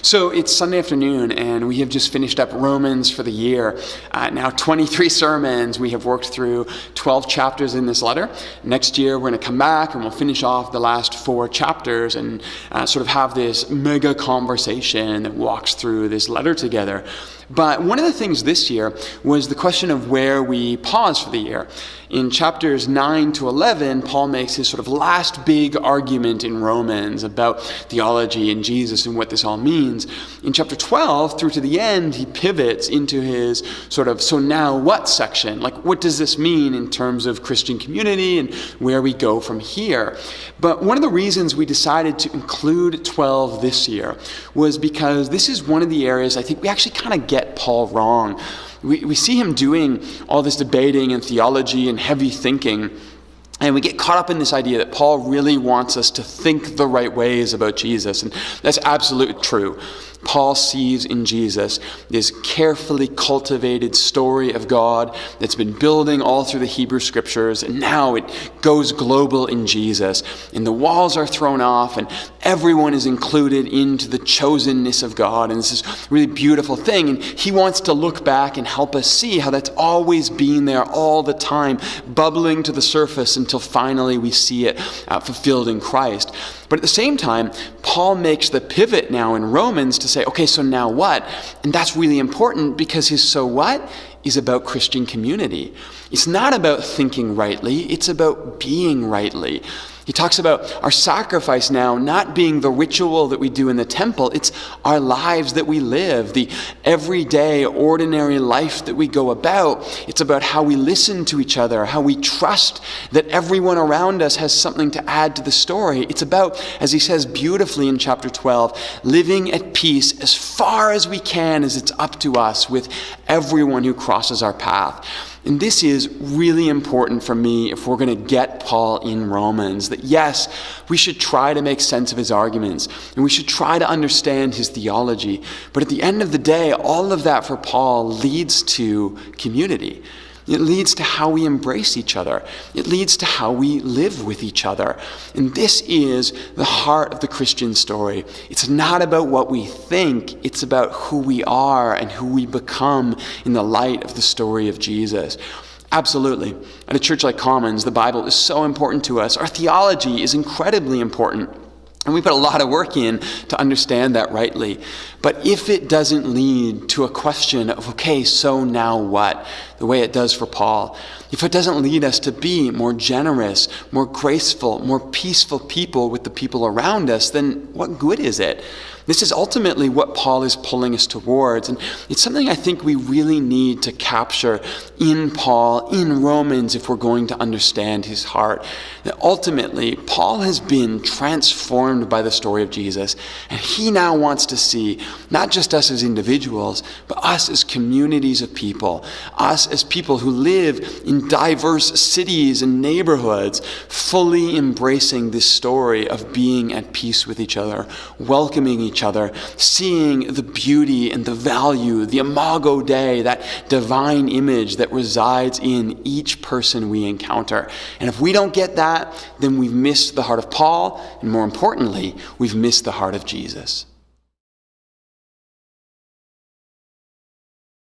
So it's Sunday afternoon, and we have just finished up Romans for the year. Now 23 sermons. We have worked through 12 chapters in this letter. Next year, we're going to come back and we'll finish off the last 4 chapters and sort of have this mega conversation that walks through this letter together. But one of the things this year was the question of where we pause for the year. In chapters 9 to 11, Paul makes his sort of last big argument in Romans about theology and Jesus and what this all means. In chapter 12 through to the end, he pivots into his sort of so now what section. Like, what does this mean in terms of Christian community and where we go from here? But one of the reasons we decided to include 12 this year was because this is one of the areas I think we actually kind of get Paul wrong. We see him doing all this debating and theology and heavy thinking, and we get caught up in this idea that Paul really wants us to think the right ways about Jesus, and that's absolutely true. Paul sees in Jesus this carefully cultivated story of God that's been building all through the Hebrew Scriptures, and now it goes global in Jesus. And the walls are thrown off, and everyone is included into the chosenness of God, and it's this really beautiful thing. And he wants to look back and help us see how that's always been there all the time, bubbling to the surface until finally we see it fulfilled in Christ. But at the same time, Paul makes the pivot now in Romans to say, okay, so now what? And that's really important because his so what is about Christian community. It's not about thinking rightly, it's about being rightly. He talks about our sacrifice now not being the ritual that we do in the temple, it's our lives that we live, the everyday, ordinary life that we go about. It's about how we listen to each other, how we trust that everyone around us has something to add to the story. It's about, as he says beautifully in chapter 12, living at peace as far as we can as it's up to us with everyone who crosses our path. And this is really important for me if we're going to get Paul in Romans, that yes, we should try to make sense of his arguments, and we should try to understand his theology. But at the end of the day, all of that for Paul leads to community. It leads to how we embrace each other. It leads to how we live with each other. And this is the heart of the Christian story. It's not about what we think. It's about who we are and who we become in the light of the story of Jesus. Absolutely. At a church like Commons, the Bible is so important to us. Our theology is incredibly important. And we put a lot of work in to understand that rightly. But if it doesn't lead to a question of, okay, so now what? The way it does for Paul. If it doesn't lead us to be more generous, more graceful, more peaceful people with the people around us, then what good is it? This is ultimately what Paul is pulling us towards. And it's something I think we really need to capture in Paul, in Romans, if we're going to understand his heart. That ultimately, Paul has been transformed by the story of Jesus. And he now wants to see not just us as individuals, but us as communities of people. Us as people who live in diverse cities and neighborhoods, fully embracing this story of being at peace with each other, welcoming each other, seeing the beauty and the value, the imago Dei, that divine image that resides in each person we encounter. And if we don't get that, then we've missed the heart of Paul, and more importantly, we've missed the heart of Jesus.